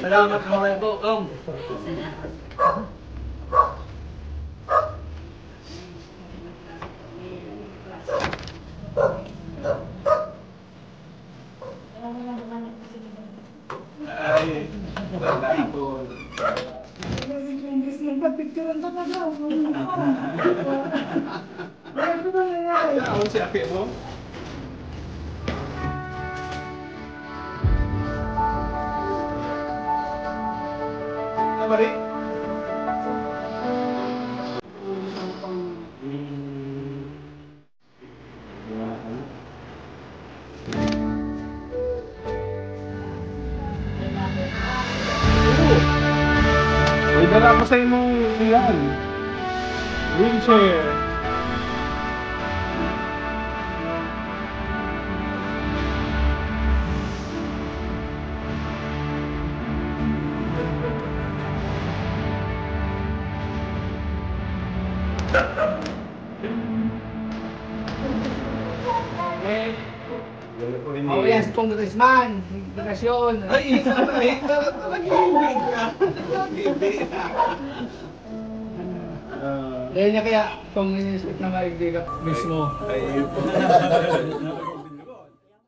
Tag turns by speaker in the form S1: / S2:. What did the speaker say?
S1: Salamat po, Ay, wala po.
S2: Nagpapicturean talaga ako.
S1: Ako si Aki mo? Mari? May dala ko sa inyo yan. Wheelchair.
S2: Oh, yes, congressman. Imigrasyon.
S1: Ay,
S2: Dahil niya kaya, kung in-expect na maigdigat mismo.
S1: Ay,